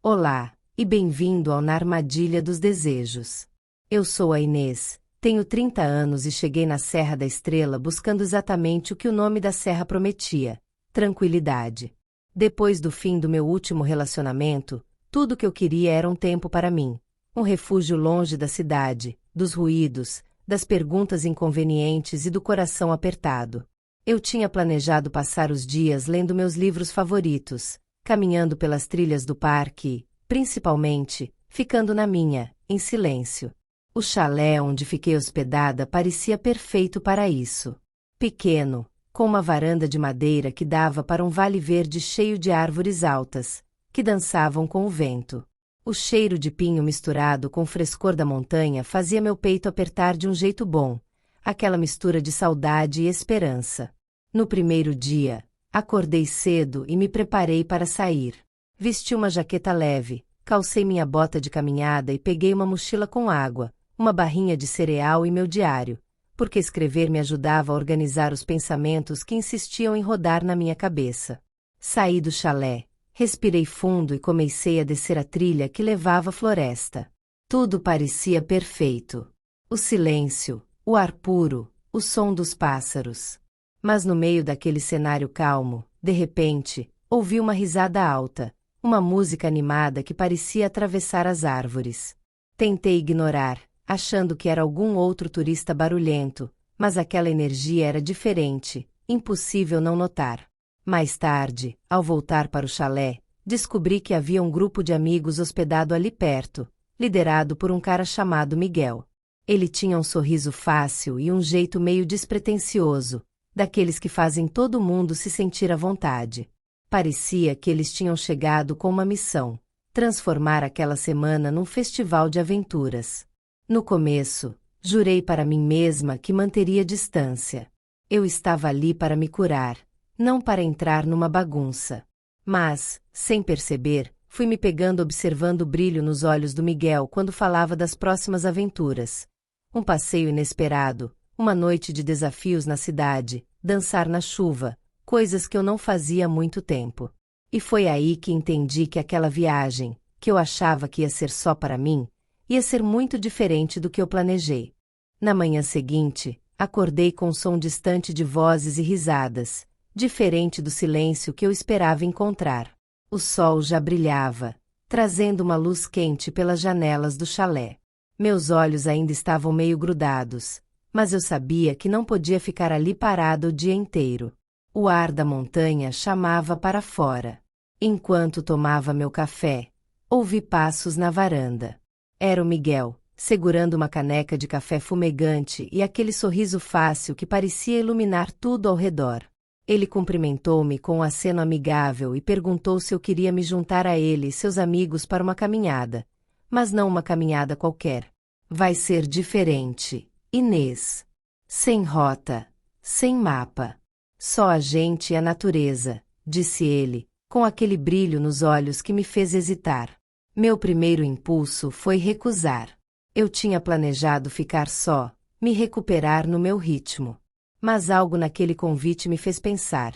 Olá, e bem-vindo ao Na Armadilha dos Desejos. Eu sou a Inês, tenho 30 anos e cheguei na Serra da Estrela buscando exatamente o que o nome da serra prometia: tranquilidade. Depois do fim do meu último relacionamento, tudo o que eu queria era um tempo para mim, um refúgio longe da cidade, dos ruídos, das perguntas inconvenientes e do coração apertado. Eu tinha planejado passar os dias lendo meus livros favoritos, caminhando pelas trilhas do parque e, principalmente, ficando na minha, em silêncio. O chalé onde fiquei hospedada parecia perfeito para isso. Pequeno, com uma varanda de madeira que dava para um vale verde cheio de árvores altas, que dançavam com o vento. O cheiro de pinho misturado com o frescor da montanha fazia meu peito apertar de um jeito bom, aquela mistura de saudade e esperança. No primeiro dia, acordei cedo e me preparei para sair. Vesti uma jaqueta leve, calcei minha bota de caminhada e peguei uma mochila com água, uma barrinha de cereal e meu diário, porque escrever me ajudava a organizar os pensamentos que insistiam em rodar na minha cabeça. Saí do chalé, respirei fundo e comecei a descer a trilha que levava à floresta. Tudo parecia perfeito. O silêncio, o ar puro, o som dos pássaros. Mas no meio daquele cenário calmo, de repente, ouvi uma risada alta, uma música animada que parecia atravessar as árvores. Tentei ignorar, achando que era algum outro turista barulhento, mas aquela energia era diferente, impossível não notar. Mais tarde, ao voltar para o chalé, descobri que havia um grupo de amigos hospedado ali perto, liderado por um cara chamado Miguel. Ele tinha um sorriso fácil e um jeito meio despretensioso, daqueles que fazem todo mundo se sentir à vontade. Parecia que eles tinham chegado com uma missão: transformar aquela semana num festival de aventuras. No começo, jurei para mim mesma que manteria distância. Eu estava ali para me curar, não para entrar numa bagunça. Mas, sem perceber, fui me pegando observando o brilho nos olhos do Miguel quando falava das próximas aventuras. Um passeio inesperado, uma noite de desafios na cidade, dançar na chuva, coisas que eu não fazia há muito tempo. E foi aí que entendi que aquela viagem, que eu achava que ia ser só para mim, ia ser muito diferente do que eu planejei. Na manhã seguinte, acordei com um som distante de vozes e risadas, diferente do silêncio que eu esperava encontrar. O sol já brilhava, trazendo uma luz quente pelas janelas do chalé. Meus olhos ainda estavam meio grudados, mas eu sabia que não podia ficar ali parada o dia inteiro. O ar da montanha chamava para fora. Enquanto tomava meu café, ouvi passos na varanda. Era o Miguel, segurando uma caneca de café fumegante e aquele sorriso fácil que parecia iluminar tudo ao redor. Ele cumprimentou-me com um aceno amigável e perguntou se eu queria me juntar a ele e seus amigos para uma caminhada. Mas não uma caminhada qualquer. Vai ser diferente, Inês. Sem rota, sem mapa. Só a gente e a natureza, disse ele, com aquele brilho nos olhos que me fez hesitar. Meu primeiro impulso foi recusar. Eu tinha planejado ficar só, me recuperar no meu ritmo. Mas algo naquele convite me fez pensar.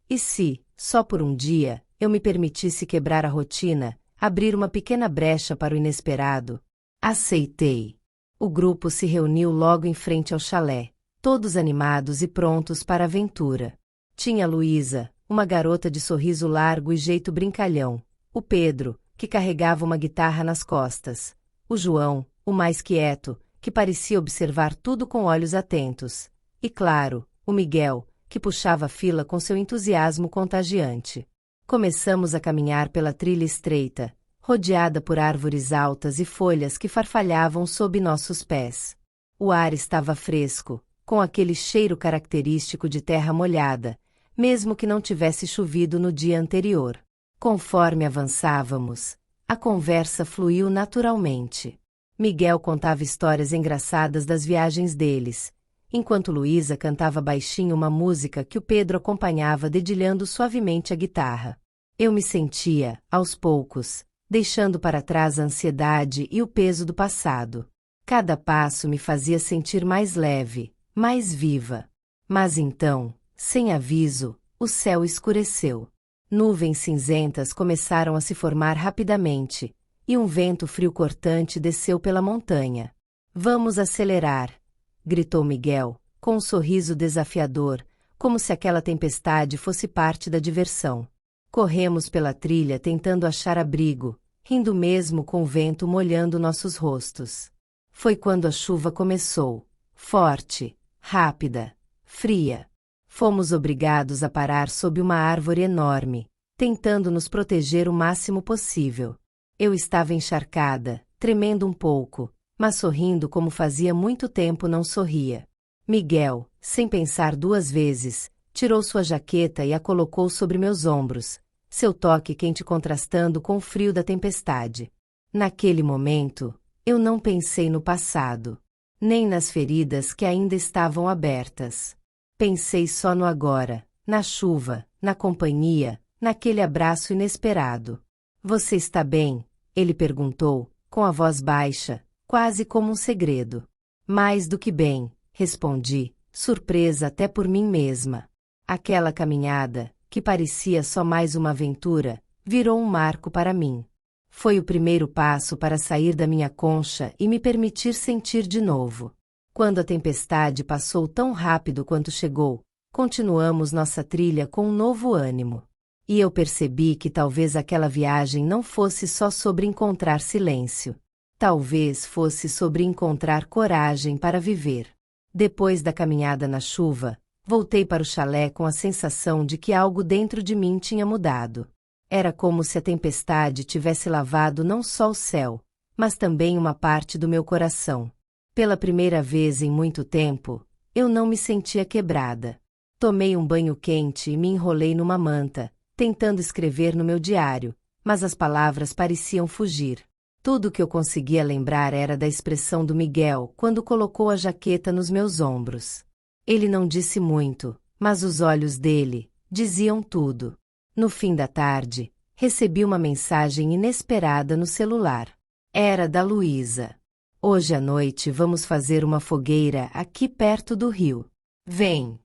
E se, só por um dia, eu me permitisse quebrar a rotina, abrir uma pequena brecha para o inesperado? Aceitei. O grupo se reuniu logo em frente ao chalé, todos animados e prontos para a aventura. Tinha Luísa, uma garota de sorriso largo e jeito brincalhão, o Pedro, que carregava uma guitarra nas costas, o João, o mais quieto, que parecia observar tudo com olhos atentos, e claro, o Miguel, que puxava a fila com seu entusiasmo contagiante. Começamos a caminhar pela trilha estreita, rodeada por árvores altas e folhas que farfalhavam sob nossos pés. O ar estava fresco, com aquele cheiro característico de terra molhada, mesmo que não tivesse chovido no dia anterior. Conforme avançávamos, a conversa fluiu naturalmente. Miguel contava histórias engraçadas das viagens deles, enquanto Luísa cantava baixinho uma música que o Pedro acompanhava dedilhando suavemente a guitarra. Eu me sentia, aos poucos, deixando para trás a ansiedade e o peso do passado. Cada passo me fazia sentir mais leve, mais viva. Mas então, sem aviso, o céu escureceu. Nuvens cinzentas começaram a se formar rapidamente, e um vento frio cortante desceu pela montanha. Vamos acelerar! Gritou Miguel, com um sorriso desafiador, como se aquela tempestade fosse parte da diversão. Corremos pela trilha tentando achar abrigo, rindo mesmo com o vento molhando nossos rostos. Foi quando a chuva começou, forte, rápida, fria. Fomos obrigados a parar sob uma árvore enorme, tentando nos proteger o máximo possível. Eu estava encharcada, tremendo um pouco, mas sorrindo como fazia muito tempo não sorria. Miguel, sem pensar duas vezes, tirou sua jaqueta e a colocou sobre meus ombros, seu toque quente contrastando com o frio da tempestade. Naquele momento, eu não pensei no passado, nem nas feridas que ainda estavam abertas. Pensei só no agora, na chuva, na companhia, naquele abraço inesperado. Você está bem? Ele perguntou, com a voz baixa, quase como um segredo. Mais do que bem, respondi, surpresa até por mim mesma. Aquela caminhada, que parecia só mais uma aventura, virou um marco para mim. Foi o primeiro passo para sair da minha concha e me permitir sentir de novo. Quando a tempestade passou tão rápido quanto chegou, continuamos nossa trilha com um novo ânimo. E eu percebi que talvez aquela viagem não fosse só sobre encontrar silêncio. Talvez fosse sobre encontrar coragem para viver. Depois da caminhada na chuva, voltei para o chalé com a sensação de que algo dentro de mim tinha mudado. Era como se a tempestade tivesse lavado não só o céu, mas também uma parte do meu coração. Pela primeira vez em muito tempo, eu não me sentia quebrada. Tomei um banho quente e me enrolei numa manta, tentando escrever no meu diário, mas as palavras pareciam fugir. Tudo o que eu conseguia lembrar era da expressão do Miguel quando colocou a jaqueta nos meus ombros. Ele não disse muito, mas os olhos dele diziam tudo. No fim da tarde, recebi uma mensagem inesperada no celular. Era da Luísa. Hoje à noite vamos fazer uma fogueira aqui perto do rio. Vem!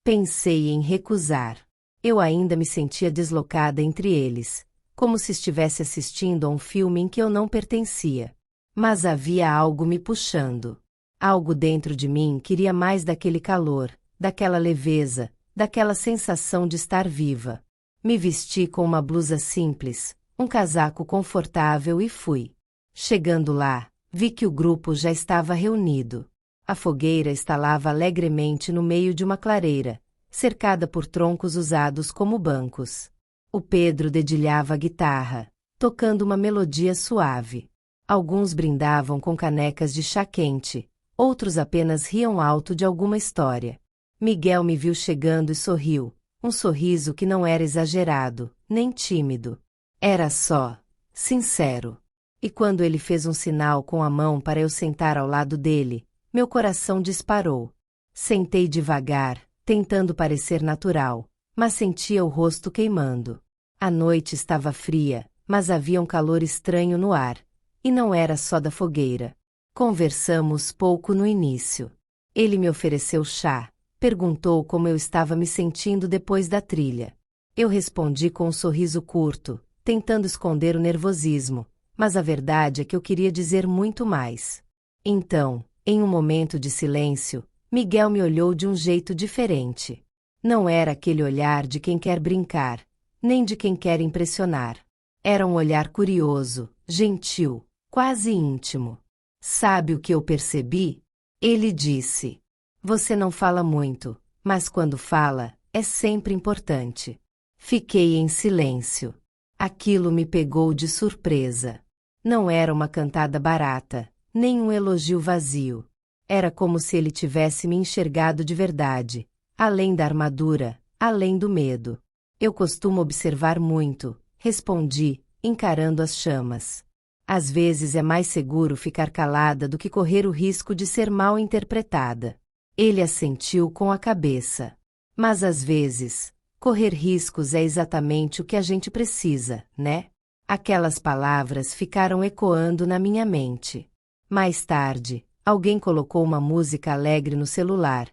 Pensei em recusar. Eu ainda me sentia deslocada entre eles, como se estivesse assistindo a um filme em que eu não pertencia. Mas havia algo me puxando. Algo dentro de mim queria mais daquele calor, daquela leveza, daquela sensação de estar viva. Me vesti com uma blusa simples, um casaco confortável e fui. Chegando lá, vi que o grupo já estava reunido. A fogueira estalava alegremente no meio de uma clareira, cercada por troncos usados como bancos. O Pedro dedilhava a guitarra, tocando uma melodia suave. Alguns brindavam com canecas de chá quente, outros apenas riam alto de alguma história. Miguel me viu chegando e sorriu, um sorriso que não era exagerado, nem tímido. Era só, sincero. E quando ele fez um sinal com a mão para eu sentar ao lado dele, meu coração disparou. Sentei devagar, tentando parecer natural, mas sentia o rosto queimando. A noite estava fria, mas havia um calor estranho no ar, e não era só da fogueira. Conversamos pouco no início. Ele me ofereceu chá, perguntou como eu estava me sentindo depois da trilha. Eu respondi com um sorriso curto, tentando esconder o nervosismo, mas a verdade é que eu queria dizer muito mais. Então, em um momento de silêncio, Miguel me olhou de um jeito diferente. Não era aquele olhar de quem quer brincar, nem de quem quer impressionar. Era um olhar curioso, gentil, quase íntimo. Sabe o que eu percebi? Ele disse: você não fala muito, mas quando fala, é sempre importante. Fiquei em silêncio. Aquilo me pegou de surpresa. Não era uma cantada barata, nem um elogio vazio. Era como se ele tivesse me enxergado de verdade, além da armadura, além do medo. Eu costumo observar muito, respondi, encarando as chamas. Às vezes é mais seguro ficar calada do que correr o risco de ser mal interpretada. Ele assentiu com a cabeça. Mas às vezes, correr riscos é exatamente o que a gente precisa, né? Aquelas palavras ficaram ecoando na minha mente. Mais tarde, alguém colocou uma música alegre no celular,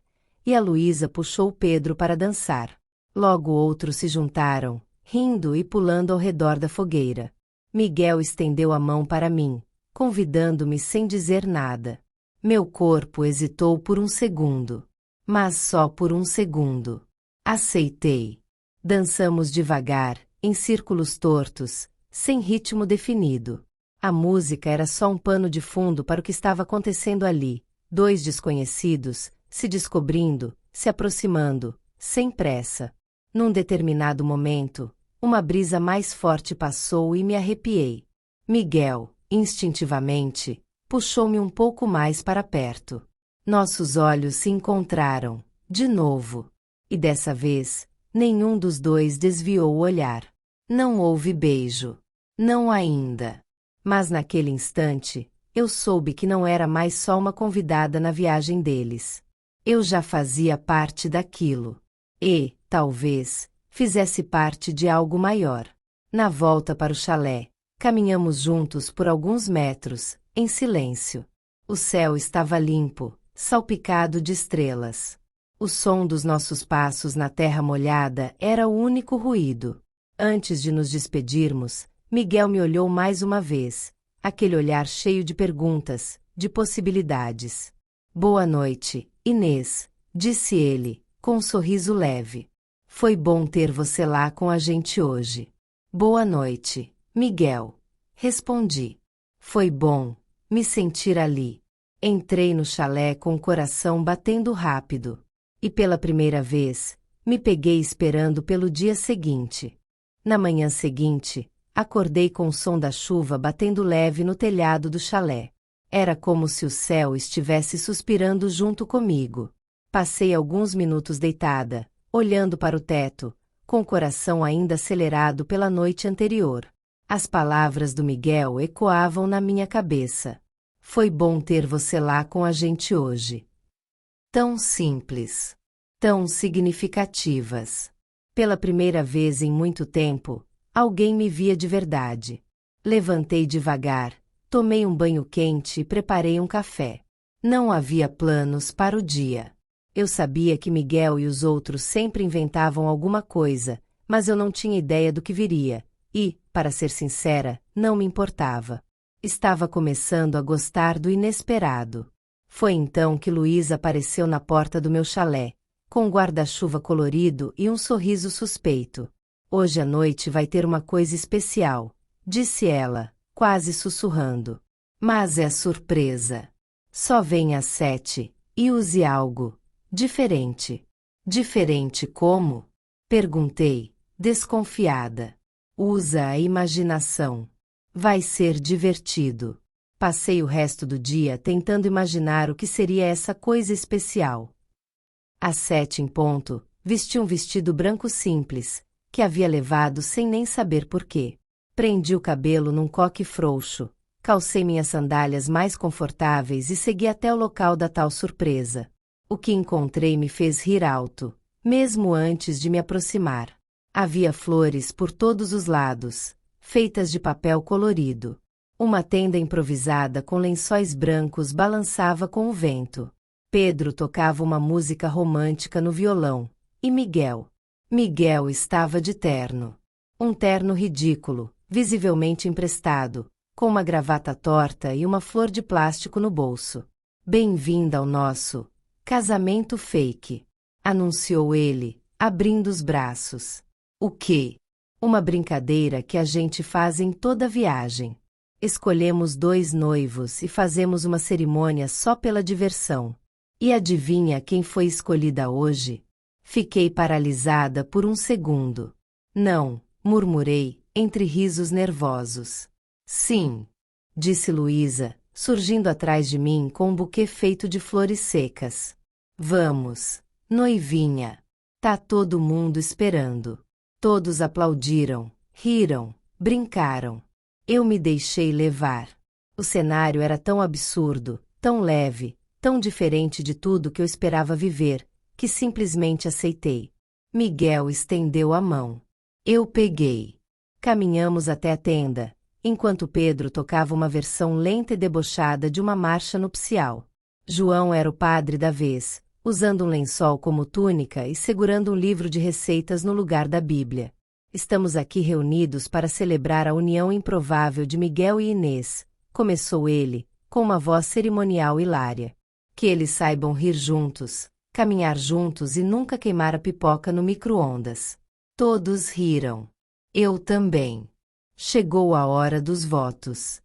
e a Luísa puxou o Pedro para dançar. Logo outros se juntaram, rindo e pulando ao redor da fogueira. Miguel estendeu a mão para mim, convidando-me sem dizer nada. Meu corpo hesitou por um segundo. Mas só por um segundo. Aceitei. Dançamos devagar, em círculos tortos, sem ritmo definido. A música era só um pano de fundo para o que estava acontecendo ali. Dois desconhecidos, se descobrindo, se aproximando, sem pressa. Num determinado momento, uma brisa mais forte passou e me arrepiei. Miguel, instintivamente, puxou-me um pouco mais para perto. Nossos olhos se encontraram, de novo. E dessa vez, nenhum dos dois desviou o olhar. Não houve beijo. Não ainda. Mas naquele instante, eu soube que não era mais só uma convidada na viagem deles. Eu já fazia parte daquilo. E, talvez, fizesse parte de algo maior. Na volta para o chalé, caminhamos juntos por alguns metros, em silêncio. O céu estava limpo, salpicado de estrelas. O som dos nossos passos na terra molhada era o único ruído. Antes de nos despedirmos, Miguel me olhou mais uma vez, aquele olhar cheio de perguntas, de possibilidades. Boa noite, Inês, disse ele, com um sorriso leve. Foi bom ter você lá com a gente hoje. Boa noite, Miguel, respondi. Foi bom me sentir ali. Entrei no chalé com o coração batendo rápido. E pela primeira vez, me peguei esperando pelo dia seguinte. Na manhã seguinte, acordei com o som da chuva batendo leve no telhado do chalé. Era como se o céu estivesse suspirando junto comigo. Passei alguns minutos deitada, olhando para o teto, com o coração ainda acelerado pela noite anterior. As palavras do Miguel ecoavam na minha cabeça. Foi bom ter você lá com a gente hoje. Tão simples. Tão significativas. Pela primeira vez em muito tempo, alguém me via de verdade. Levantei devagar, tomei um banho quente e preparei um café. Não havia planos para o dia. Eu sabia que Miguel e os outros sempre inventavam alguma coisa, mas eu não tinha ideia do que viria, e, para ser sincera, não me importava. Estava começando a gostar do inesperado. Foi então que Luísa apareceu na porta do meu chalé, com um guarda-chuva colorido e um sorriso suspeito. Hoje à noite vai ter uma coisa especial, disse ela, quase sussurrando. Mas é surpresa. Só venha às 7, e use algo diferente. Diferente como? Perguntei, desconfiada. Usa a imaginação. Vai ser divertido. Passei o resto do dia tentando imaginar o que seria essa coisa especial. Às 7 em ponto, vesti um vestido branco simples, que havia levado sem nem saber por quê. Prendi o cabelo num coque frouxo, calcei minhas sandálias mais confortáveis e segui até o local da tal surpresa. O que encontrei me fez rir alto, mesmo antes de me aproximar. Havia flores por todos os lados, feitas de papel colorido. Uma tenda improvisada com lençóis brancos balançava com o vento. Pedro tocava uma música romântica no violão, e Miguel estava de terno. Um terno ridículo, visivelmente emprestado, com uma gravata torta e uma flor de plástico no bolso. Bem-vinda ao nosso casamento fake, anunciou ele, abrindo os braços. O quê? Uma brincadeira que a gente faz em toda viagem. Escolhemos 2 noivos e fazemos uma cerimônia só pela diversão. E adivinha quem foi escolhida hoje? Fiquei paralisada por um segundo. Não, murmurei, entre risos nervosos. Sim, disse Luísa, surgindo atrás de mim com um buquê feito de flores secas. Vamos, noivinha. Tá todo mundo esperando. Todos aplaudiram, riram, brincaram. Eu me deixei levar. O cenário era tão absurdo, tão leve, tão diferente de tudo que eu esperava viver, que simplesmente aceitei. Miguel estendeu a mão. Eu peguei. Caminhamos até a tenda, enquanto Pedro tocava uma versão lenta e debochada de uma marcha nupcial. João era o padre da vez, usando um lençol como túnica e segurando um livro de receitas no lugar da Bíblia. Estamos aqui reunidos para celebrar a união improvável de Miguel e Inês, começou ele, com uma voz cerimonial hilária. Que eles saibam rir juntos, caminhar juntos e nunca queimar a pipoca no micro-ondas. Todos riram. Eu também. Chegou a hora dos votos.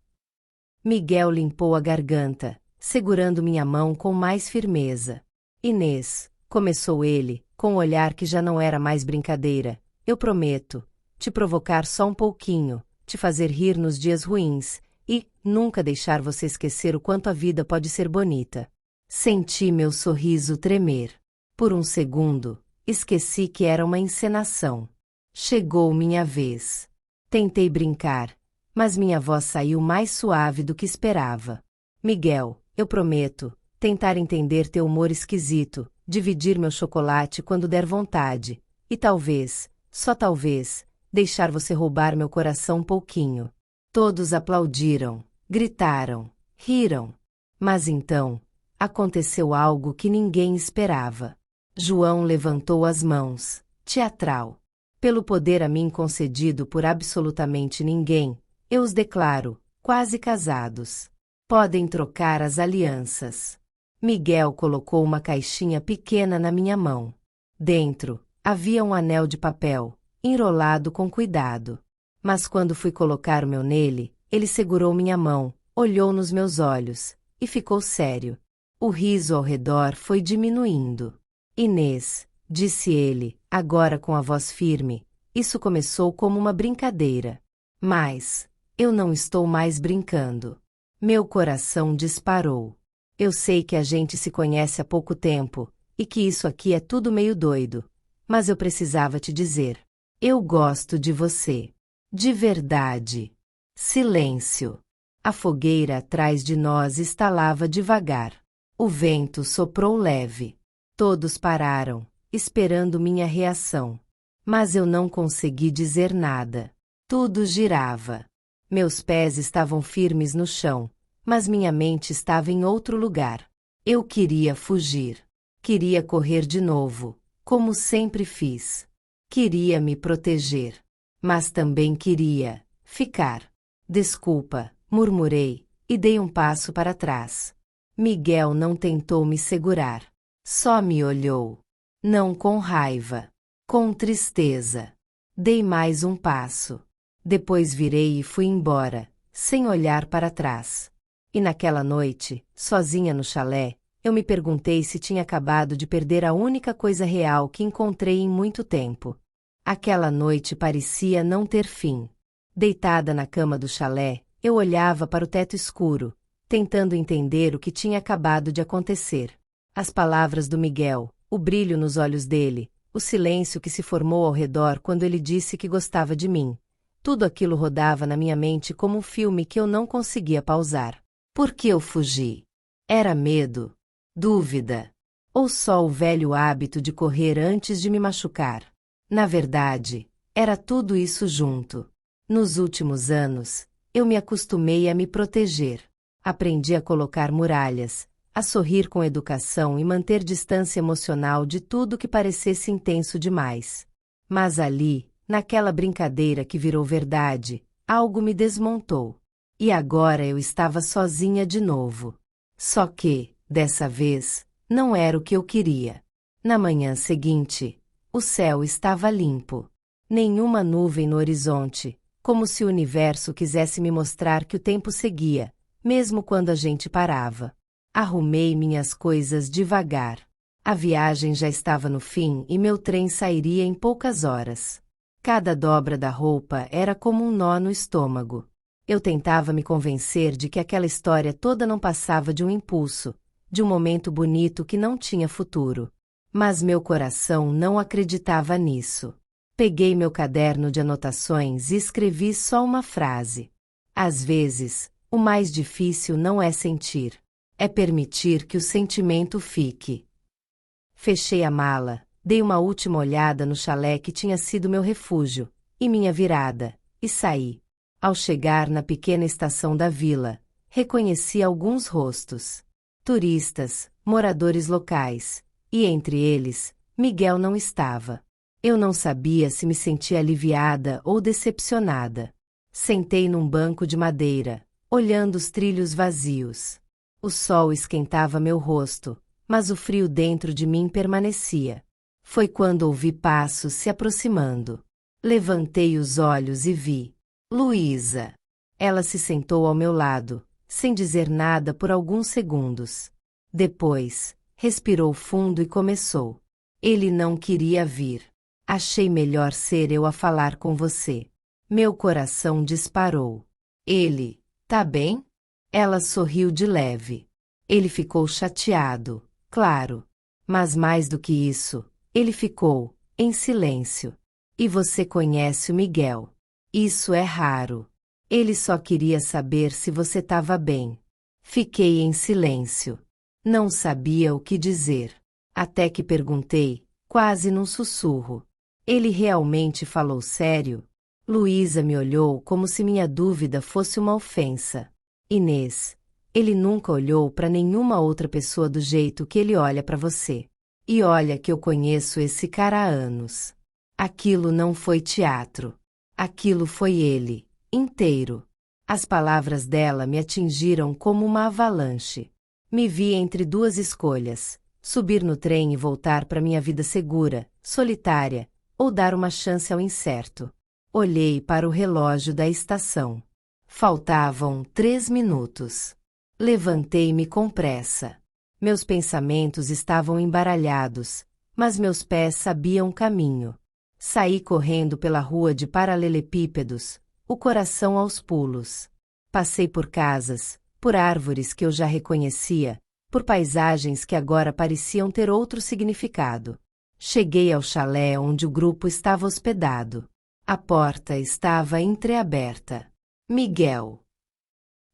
Miguel limpou a garganta, segurando minha mão com mais firmeza. Inês, começou ele, com um olhar que já não era mais brincadeira, eu prometo, te provocar só um pouquinho, te fazer rir nos dias ruins, e nunca deixar você esquecer o quanto a vida pode ser bonita. Senti meu sorriso tremer. Por um segundo, esqueci que era uma encenação. Chegou minha vez. Tentei brincar, mas minha voz saiu mais suave do que esperava. Miguel, eu prometo, tentar entender teu humor esquisito, dividir meu chocolate quando der vontade, e talvez, só talvez, deixar você roubar meu coração um pouquinho. Todos aplaudiram, gritaram, riram. Mas então, aconteceu algo que ninguém esperava. João levantou as mãos, teatral. Pelo poder a mim concedido por absolutamente ninguém, eu os declaro, quase casados. Podem trocar as alianças. Miguel colocou uma caixinha pequena na minha mão. Dentro, havia um anel de papel, enrolado com cuidado. Mas quando fui colocar o meu nele, ele segurou minha mão, olhou nos meus olhos, e ficou sério. O riso ao redor foi diminuindo. Inês, disse ele, agora com a voz firme, isso começou como uma brincadeira. Mas, eu não estou mais brincando. Meu coração disparou. Eu sei que a gente se conhece há pouco tempo, e que isso aqui é tudo meio doido, mas eu precisava te dizer. Eu gosto de você. De verdade. Silêncio. A fogueira atrás de nós estalava devagar. O vento soprou leve. Todos pararam, esperando minha reação. Mas eu não consegui dizer nada. Tudo girava. Meus pés estavam firmes no chão, mas minha mente estava em outro lugar. Eu queria fugir. Queria correr de novo, como sempre fiz. Queria me proteger. Mas também queria ficar. Desculpa, murmurei, e dei um passo para trás. Miguel não tentou me segurar. Só me olhou. Não com raiva. Com tristeza. Dei mais um passo. Depois virei e fui embora, sem olhar para trás. E naquela noite, sozinha no chalé, eu me perguntei se tinha acabado de perder a única coisa real que encontrei em muito tempo. Aquela noite parecia não ter fim. Deitada na cama do chalé, eu olhava para o teto escuro, tentando entender o que tinha acabado de acontecer. As palavras do Miguel, o brilho nos olhos dele, o silêncio que se formou ao redor quando ele disse que gostava de mim. Tudo aquilo rodava na minha mente como um filme que eu não conseguia pausar. Por que eu fugi? Era medo? Dúvida? Ou só o velho hábito de correr antes de me machucar? Na verdade, era tudo isso junto. Nos últimos anos, eu me acostumei a me proteger. Aprendi a colocar muralhas, a sorrir com educação e manter distância emocional de tudo que parecesse intenso demais. Mas ali, naquela brincadeira que virou verdade, algo me desmontou. E agora eu estava sozinha de novo. Só que, dessa vez, não era o que eu queria. Na manhã seguinte, o céu estava limpo. Nenhuma nuvem no horizonte, como se o universo quisesse me mostrar que o tempo seguia, mesmo quando a gente parava. Arrumei minhas coisas devagar. A viagem já estava no fim e meu trem sairia em poucas horas. Cada dobra da roupa era como um nó no estômago. Eu tentava me convencer de que aquela história toda não passava de um impulso, de um momento bonito que não tinha futuro. Mas meu coração não acreditava nisso. Peguei meu caderno de anotações e escrevi só uma frase. Às vezes, o mais difícil não é sentir, é permitir que o sentimento fique. Fechei a mala, dei uma última olhada no chalé que tinha sido meu refúgio, e minha virada, e saí. Ao chegar na pequena estação da vila, reconheci alguns rostos. Turistas, moradores locais, e entre eles, Miguel não estava. Eu não sabia se me sentia aliviada ou decepcionada. Sentei num banco de madeira, olhando os trilhos vazios. O sol esquentava meu rosto, mas o frio dentro de mim permanecia. Foi quando ouvi passos se aproximando. Levantei os olhos e vi Luísa. Ela se sentou ao meu lado, sem dizer nada por alguns segundos. Depois, respirou fundo e começou. Ele não queria vir. Achei melhor ser eu a falar com você. Meu coração disparou. Ele, tá bem? Ela sorriu de leve. Ele ficou chateado, claro. Mas mais do que isso, ele ficou, em silêncio. E você conhece o Miguel. Isso é raro. Ele só queria saber se você estava bem. Fiquei em silêncio. Não sabia o que dizer. Até que perguntei, quase num sussurro. Ele realmente falou sério? Luísa me olhou como se minha dúvida fosse uma ofensa. Inês, ele nunca olhou para nenhuma outra pessoa do jeito que ele olha para você. E olha que eu conheço esse cara há anos. Aquilo não foi teatro. Aquilo foi ele, inteiro. As palavras dela me atingiram como uma avalanche. Me vi entre duas escolhas: subir no trem e voltar para minha vida segura, solitária, ou dar uma chance ao incerto. Olhei para o relógio da estação. Faltavam 3 minutos. Levantei-me com pressa. Meus pensamentos estavam embaralhados, mas meus pés sabiam o caminho. Saí correndo pela rua de paralelepípedos, o coração aos pulos. Passei por casas, por árvores que eu já reconhecia, por paisagens que agora pareciam ter outro significado. Cheguei ao chalé onde o grupo estava hospedado. A porta estava entreaberta. Miguel!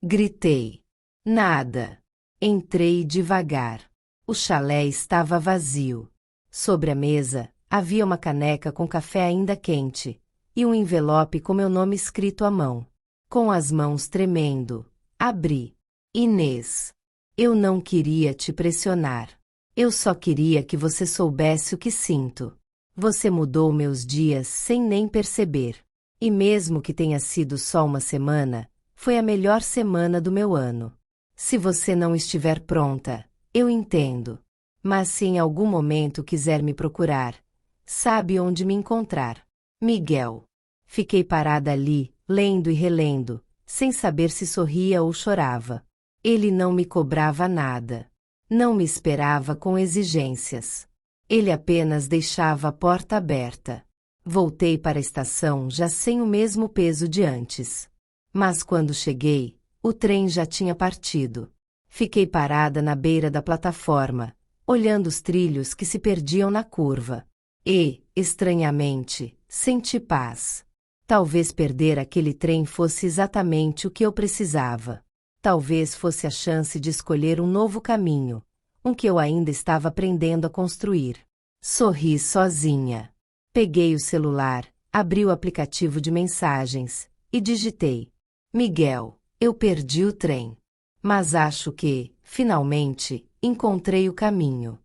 Gritei. Nada. Entrei devagar. O chalé estava vazio. Sobre a mesa, havia uma caneca com café ainda quente, e um envelope com meu nome escrito à mão. Com as mãos tremendo, abri. Inês. Eu não queria te pressionar. Eu só queria que você soubesse o que sinto. Você mudou meus dias sem nem perceber. E mesmo que tenha sido só uma semana, foi a melhor semana do meu ano. Se você não estiver pronta, eu entendo. Mas se em algum momento quiser me procurar, sabe onde me encontrar. Miguel. Fiquei parada ali, lendo e relendo, sem saber se sorria ou chorava. Ele não me cobrava nada. Não me esperava com exigências. Ele apenas deixava a porta aberta. Voltei para a estação já sem o mesmo peso de antes. Mas quando cheguei, o trem já tinha partido. Fiquei parada na beira da plataforma, olhando os trilhos que se perdiam na curva. E, estranhamente, senti paz. Talvez perder aquele trem fosse exatamente o que eu precisava. Talvez fosse a chance de escolher um novo caminho, um que eu ainda estava aprendendo a construir. Sorri sozinha. Peguei o celular, abri o aplicativo de mensagens e digitei: Miguel, eu perdi o trem. Mas acho que, finalmente, encontrei o caminho.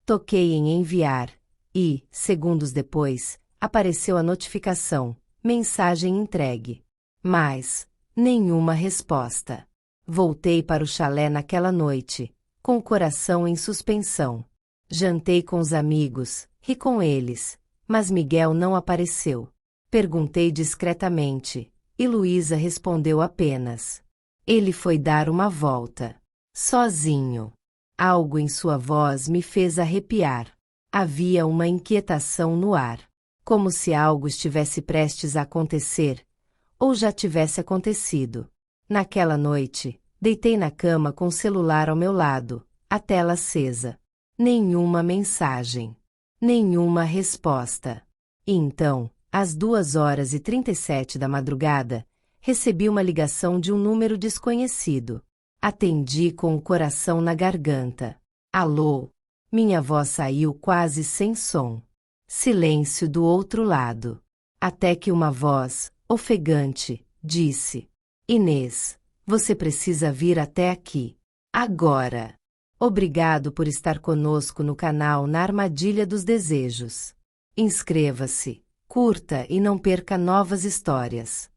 Toquei em enviar e, segundos depois, apareceu a notificação: mensagem entregue. Mas nenhuma resposta. Voltei para o chalé naquela noite, com o coração em suspensão. Jantei com os amigos, ri com eles, mas Miguel não apareceu. Perguntei discretamente, e Luísa respondeu apenas: ele foi dar uma volta. Sozinho. Algo em sua voz me fez arrepiar. Havia uma inquietação no ar, como se algo estivesse prestes a acontecer, ou já tivesse acontecido. Naquela noite, deitei na cama com o celular ao meu lado, a tela acesa. Nenhuma mensagem. Nenhuma resposta. E então, às 2h37 da madrugada, recebi uma ligação de um número desconhecido. Atendi com o coração na garganta. Alô? Minha voz saiu quase sem som. Silêncio do outro lado. Até que uma voz, ofegante, disse: Inês, você precisa vir até aqui. Agora. Obrigado por estar conosco no canal Na Armadilha dos Desejos. Inscreva-se, curta e não perca novas histórias.